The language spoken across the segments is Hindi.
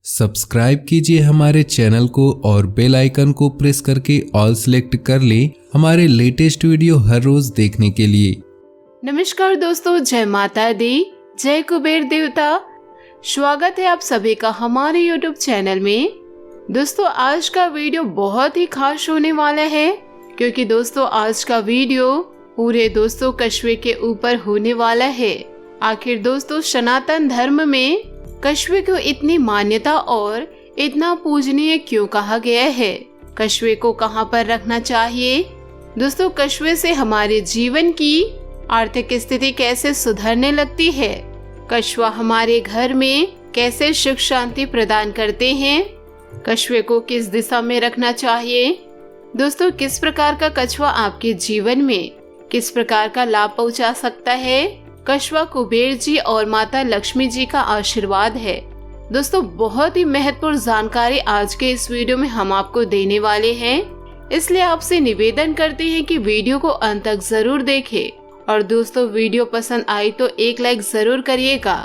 सब्सक्राइब कीजिए हमारे चैनल को और बेल आइकन को प्रेस करके ऑल सेलेक्ट कर लें हमारे लेटेस्ट वीडियो हर रोज देखने के लिए। नमस्कार दोस्तों, जय माता दी, जय कुबेर देवता। स्वागत है आप सभी का हमारे YouTube चैनल में। दोस्तों आज का वीडियो बहुत ही खास होने वाला है, क्योंकि दोस्तों आज का वीडियो पूरे दोस्तों कछुए के ऊपर होने वाला है। आखिर दोस्तों सनातन धर्म में कछुए को इतनी मान्यता और इतना पूजनीय क्यों कहा गया है? कछुए को कहाँ पर रखना चाहिए? दोस्तों कछुए से हमारे जीवन की आर्थिक स्थिति कैसे सुधरने लगती है? कछुआ हमारे घर में कैसे सुख शांति प्रदान करते हैं? कछुए को किस दिशा में रखना चाहिए? दोस्तों किस प्रकार का कछुआ आपके जीवन में किस प्रकार का लाभ पहुंचा सकता है? कछुआ कुबेर जी और माता लक्ष्मी जी का आशीर्वाद है। दोस्तों बहुत ही महत्वपूर्ण जानकारी आज के इस वीडियो में हम आपको देने वाले हैं, इसलिए आपसे निवेदन करते हैं कि वीडियो को अंत तक जरूर देखें और दोस्तों वीडियो पसंद आई तो एक लाइक जरूर करिएगा।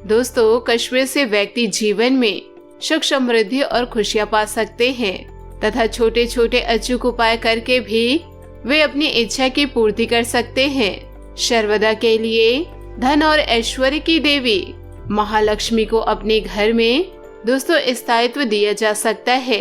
दोस्तों कछुए से व्यक्ति जीवन में सुख समृद्धि और खुशियां पा सकते हैं तथा छोटे छोटे अचूक उपाय करके भी वे अपनी इच्छा की पूर्ति कर सकते हैं। सर्वदा के लिए धन और ऐश्वर्य की देवी महालक्ष्मी को अपने घर में दोस्तों स्थायित्व दिया जा सकता है।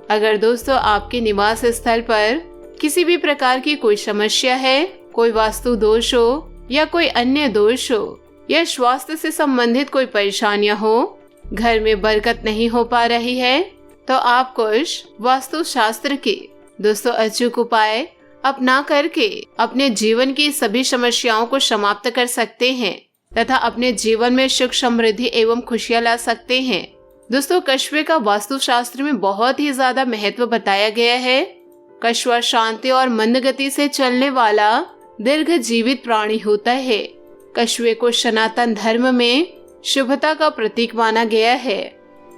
अगर दोस्तों आपके निवास स्थल पर किसी भी प्रकार की कोई समस्या है, कोई वास्तु दोष हो या कोई अन्य दोष हो या स्वास्थ्य से संबंधित कोई परेशानियां हो, घर में बरकत नहीं हो पा रही है, तो आप कुछ वास्तु शास्त्र के दोस्तों अचूक उपाय अपना करके अपने जीवन की सभी समस्याओं को समाप्त कर सकते हैं तथा अपने जीवन में सुख समृद्धि एवं खुशियां ला सकते हैं। दोस्तों कछुए का वास्तु शास्त्र में बहुत ही ज्यादा महत्व बताया गया है। कछुआ शांति और मंद गति से चलने वाला दीर्घ जीवित प्राणी होता है। कछुए को सनातन धर्म में शुभता का प्रतीक माना गया है।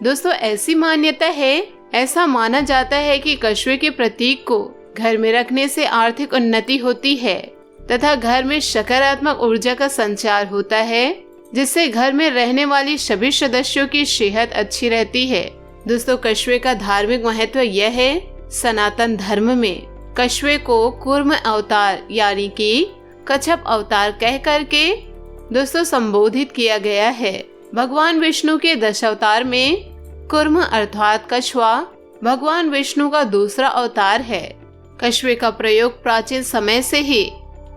दोस्तों ऐसी मान्यता है, ऐसा माना जाता है कि कछुए के प्रतीक को घर में रखने से आर्थिक उन्नति होती है तथा घर में सकारात्मक ऊर्जा का संचार होता है, जिससे घर में रहने वाली सभी सदस्यों की सेहत अच्छी रहती है। दोस्तों कछुए का धार्मिक महत्व यह है, सनातन धर्म में कछुए को कूर्म अवतार यानी कि कच्छप अवतार कह करके दोस्तों संबोधित किया गया है। भगवान विष्णु के 10 अवतार में कूर्म अर्थात कछुआ भगवान विष्णु का दूसरा अवतार है। कछुए का प्रयोग प्राचीन समय से ही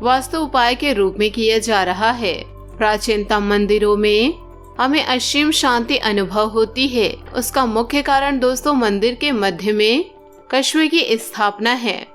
वास्तु उपाय के रूप में किया जा रहा है। प्राचीनतम मंदिरों में हमें असीम शांति अनुभव होती है। उसका मुख्य कारण दोस्तों मंदिर के मध्य में कछुए की स्थापना है।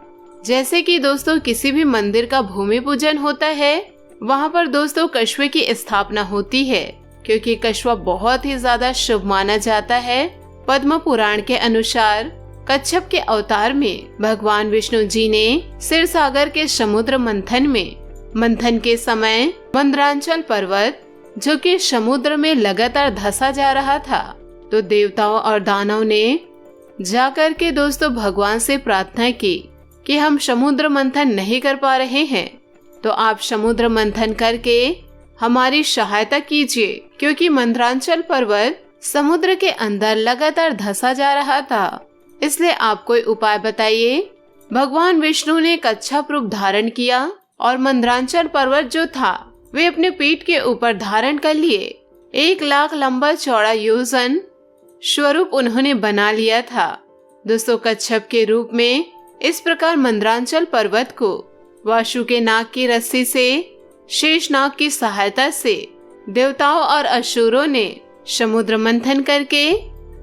जैसे कि दोस्तों किसी भी मंदिर का भूमि पूजन होता है, वहाँ पर दोस्तों कछुए की स्थापना होती है, क्योंकि कछुआ बहुत ही ज्यादा शुभ माना जाता है। पद्म पुराण के अनुसार कच्छप के अवतार में भगवान विष्णु जी ने क्षीर सागर के समुद्र मंथन के समय मंदरांचल पर्वत जो कि समुद्र में लगातार धंसा जा रहा था, तो देवताओं और दानवों ने जाकर के दोस्तों भगवान से प्रार्थना की कि हम समुद्र मंथन नहीं कर पा रहे हैं, तो आप समुद्र मंथन करके हमारी सहायता कीजिए, क्योंकि मंदरांचल पर्वत समुद्र के अंदर लगातार धंसा जा रहा था, इसलिए आप कोई उपाय बताइए। भगवान विष्णु ने कच्छप रूप धारण किया और मंदरांचल पर्वत जो था वे अपने पीठ के ऊपर धारण कर लिए। 1 लाख लंबा चौड़ा योजन स्वरूप उन्होंने बना लिया था। दोस्तों कच्छप के रूप में इस प्रकार मंदरांचल पर्वत को वासु के नाग की रस्सी से शेष नाग की सहायता से देवताओं और असुरों ने समुद्र मंथन करके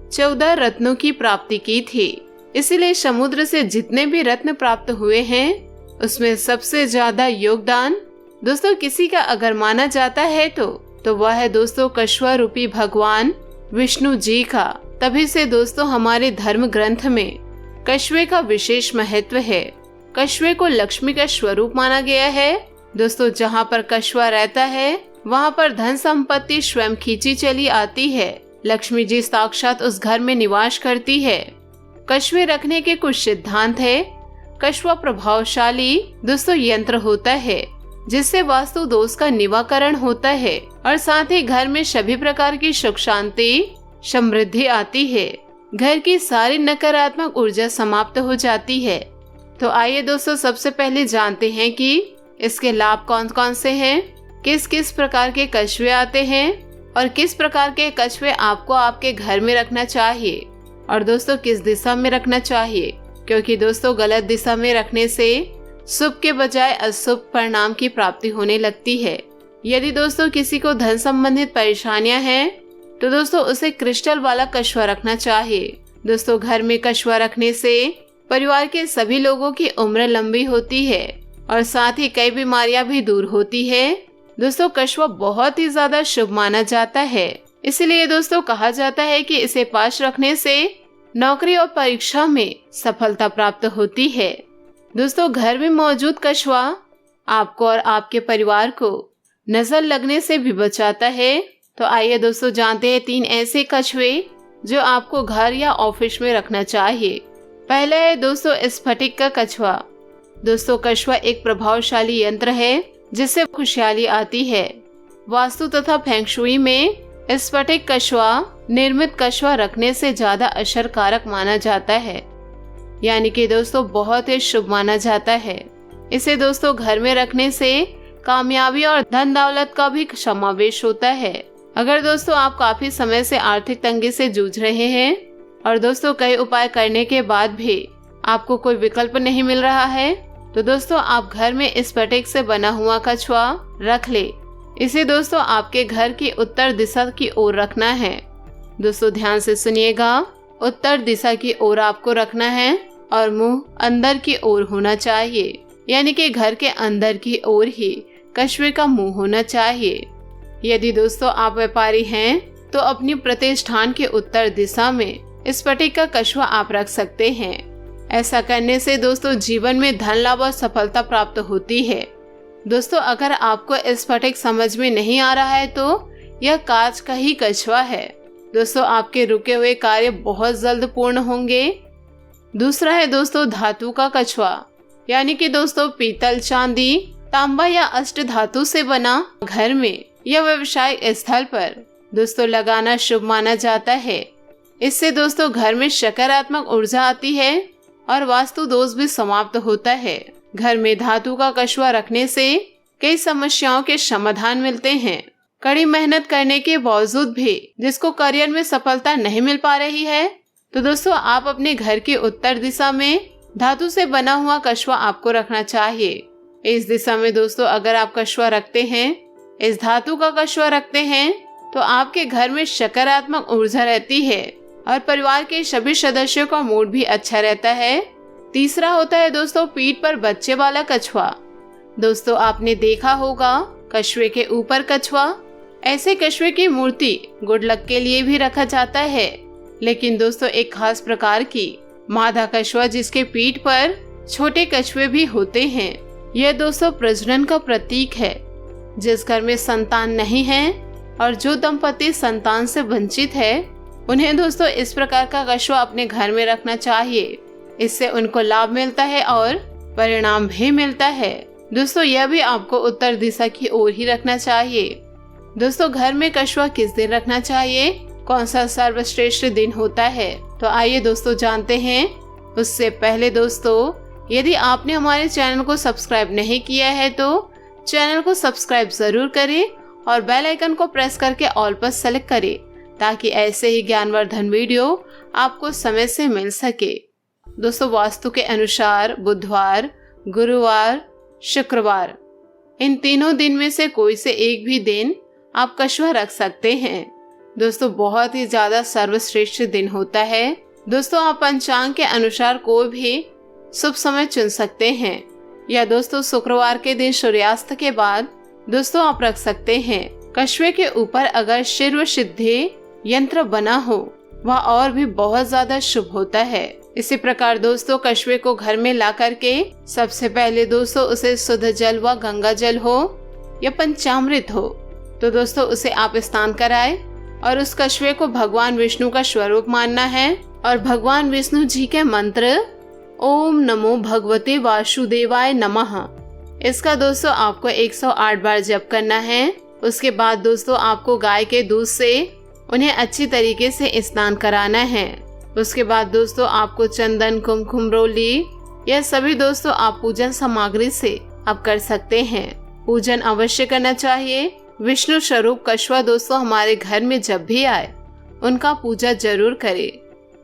14 रत्नों की प्राप्ति की थी। इसीलिए समुद्र से जितने भी रत्न प्राप्त हुए हैं, उसमें सबसे ज्यादा योगदान दोस्तों किसी का अगर माना जाता है तो वह है दोस्तों कछुआ रूपी भगवान विष्णु जी का। तभी से दोस्तों हमारे धर्म ग्रंथ में कछुए का विशेष महत्व है। कछुए को लक्ष्मी का स्वरूप माना गया है। दोस्तों जहाँ पर कछुआ रहता है वहाँ पर धन संपत्ति स्वयं खींची चली आती है। लक्ष्मी जी साक्षात उस घर में निवास करती है। कछुए रखने के कुछ सिद्धांत है। कछुआ प्रभावशाली दोस्तों यंत्र होता है, जिससे वास्तु दोष का निवारण होता है और साथ ही घर में सभी प्रकार की सुख शांति समृद्धि आती है, घर की सारी नकारात्मक ऊर्जा समाप्त हो जाती है। तो आइए दोस्तों सबसे पहले जानते हैं कि इसके लाभ कौन कौन से हैं, किस किस प्रकार के कछुए आते हैं और किस प्रकार के कछुए आपको आपके घर में रखना चाहिए और दोस्तों किस दिशा में रखना चाहिए, क्योंकि दोस्तों गलत दिशा में रखने से शुभ के बजाय अशुभ परिणाम की प्राप्ति होने लगती है। यदि दोस्तों किसी को धन संबंधित परेशानियां हैं तो दोस्तों उसे क्रिस्टल वाला कछुआ रखना चाहिए। दोस्तों घर में कछुआ रखने से परिवार के सभी लोगों की उम्र लंबी होती है और साथ ही कई बीमारियां भी दूर होती है। दोस्तों कछुआ बहुत ही ज्यादा शुभ माना जाता है, इसलिए दोस्तों कहा जाता है कि इसे पास रखने से नौकरी और परीक्षा में सफलता प्राप्त होती है। दोस्तों घर में मौजूद कछुआ आपको और आपके परिवार को नजर लगने से भी बचाता है। तो आइए दोस्तों जानते हैं 3 ऐसे कछुए जो आपको घर या ऑफिस में रखना चाहिए। पहला है दोस्तों स्फटिक का कछुआ। दोस्तों कछुआ एक प्रभावशाली यंत्र है जिससे खुशहाली आती है। वास्तु तथा फेंग शुई में स्फटिक कछुआ निर्मित कछुआ रखने से ज्यादा असरकारक माना जाता है, यानी कि दोस्तों बहुत ही शुभ माना जाता है। इसे दोस्तों घर में रखने से कामयाबी और धन दौलत का भी समावेश होता है। अगर दोस्तों आप काफी समय से आर्थिक तंगी से जूझ रहे हैं और दोस्तों कई उपाय करने के बाद भी आपको कोई विकल्प नहीं मिल रहा है तो दोस्तों आप घर में स्फटिक से बना हुआ कछुआ रख ले। इसे दोस्तों आपके घर की उत्तर दिशा की ओर रखना है। दोस्तों ध्यान से सुनिएगा, उत्तर दिशा की ओर आपको रखना है और मुंह अंदर की ओर होना चाहिए, यानी कि घर के अंदर की ओर ही कछुए का मुंह होना चाहिए। यदि दोस्तों आप व्यापारी हैं तो अपनी प्रतिष्ठान के उत्तर दिशा में स्फटिक का कछुआ आप रख सकते हैं। ऐसा करने से दोस्तों जीवन में धन लाभ और सफलता प्राप्त होती है। दोस्तों अगर आपको स्फटिक समझ में नहीं आ रहा है तो यह कांच का ही कछुआ है। दोस्तों आपके रुके हुए कार्य बहुत जल्द पूर्ण होंगे। दूसरा है दोस्तों धातु का कछुआ, यानी कि दोस्तों पीतल, चांदी, तांबा या अष्ट धातु से बना घर में या व्यवसायिक स्थल पर दोस्तों लगाना शुभ माना जाता है। इससे दोस्तों घर में सकारात्मक ऊर्जा आती है और वास्तु दोष भी समाप्त होता है। घर में धातु का कछुआ रखने से कई समस्याओं के समाधान मिलते हैं। कड़ी मेहनत करने के बावजूद भी जिसको करियर में सफलता नहीं मिल पा रही है तो दोस्तों आप अपने घर की उत्तर दिशा में धातु से बना हुआ कछुआ आपको रखना चाहिए। इस दिशा में दोस्तों अगर आप कछुआ रखते हैं, इस धातु का कछुआ रखते हैं तो आपके घर में सकारात्मक ऊर्जा रहती है और परिवार के सभी सदस्यों का मूड भी अच्छा रहता है। तीसरा होता है दोस्तों पीठ पर बच्चे वाला कछुआ। दोस्तों आपने देखा होगा कछुए के ऊपर कछुआ। ऐसे कछुए की मूर्ति गुड लक के लिए भी रखा जाता है, लेकिन दोस्तों एक खास प्रकार की मादा कछुआ जिसके पीठ पर छोटे कछुए भी होते हैं, यह दोस्तों प्रजनन का प्रतीक है। जिस घर में संतान नहीं है और जो दंपति संतान से वंचित है उन्हें दोस्तों इस प्रकार का कछुआ अपने घर में रखना चाहिए। इससे उनको लाभ मिलता है और परिणाम भी मिलता है। दोस्तों यह भी आपको उत्तर दिशा की ओर ही रखना चाहिए। दोस्तों घर में कछुआ किस दिन रखना चाहिए, कौन सा सर्वश्रेष्ठ दिन होता है, तो आइए दोस्तों जानते हैं। उससे पहले दोस्तों यदि आपने हमारे चैनल को सब्सक्राइब नहीं किया है तो चैनल को सब्सक्राइब जरूर करें और बेल आइकन को प्रेस करके ऑल पर सेलेक्ट करें ताकि ऐसे ही ज्ञानवर्धन वीडियो आपको समय से मिल सके। दोस्तों वास्तु के अनुसार बुधवार, गुरुवार, शुक्रवार इन तीनों दिन में से कोई से एक भी दिन आप कछुआ रख सकते हैं। दोस्तों बहुत ही ज्यादा सर्वश्रेष्ठ दिन होता है। दोस्तों आप पंचांग के अनुसार कोई भी शुभ समय चुन सकते हैं या दोस्तों शुक्रवार के दिन सूर्यास्त के बाद दोस्तों आप रख सकते हैं। कछुए के ऊपर अगर शिव सिद्धि यंत्र बना हो वह और भी बहुत ज्यादा शुभ होता है। इसी प्रकार दोस्तों कछुए को घर में ला करके सबसे पहले दोस्तों उसे शुद्ध जल व गंगा जल हो या पंचामृत हो तो दोस्तों उसे आप स्नान कराएं और उस कछुए को भगवान विष्णु का स्वरूप मानना है और भगवान विष्णु जी के मंत्र ओम नमो भगवते वासुदेवाय नमः इसका दोस्तों आपको 108 बार जप करना है। उसके बाद दोस्तों आपको गाय के दूध से उन्हें अच्छी तरीके से स्नान कराना है। उसके बाद दोस्तों आपको चंदन, कुमकुम, रोली यह सभी दोस्तों आप पूजन सामग्री से आप कर सकते हैं। पूजन अवश्य करना चाहिए। विष्णु स्वरूप कछुआ दोस्तों हमारे घर में जब भी आए उनका पूजा जरूर करें।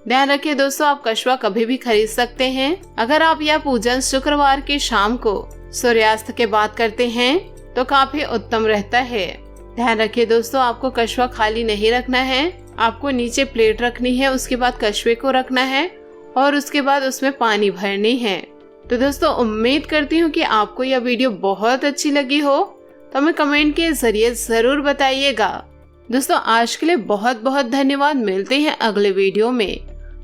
ध्यान रखिए दोस्तों, आप कछुआ कभी भी खरीद सकते हैं। अगर आप यह पूजन शुक्रवार की शाम को सूर्यास्त के बाद करते हैं तो काफी उत्तम रहता है। ध्यान रखिए दोस्तों, आपको कछुआ खाली नहीं रखना है। आपको नीचे प्लेट रखनी है, उसके बाद कछुए को रखना है और उसके बाद उसमें पानी भरनी है। तो दोस्तों उम्मीद करती हूँ कि आपको यह वीडियो बहुत अच्छी लगी हो, तो हमें कमेंट के जरिए जरूर बताइएगा। दोस्तों आज के लिए बहुत बहुत धन्यवाद। मिलते हैं अगले वीडियो में।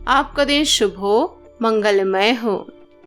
आपका दिन शुभ हो, मंगलमय हो।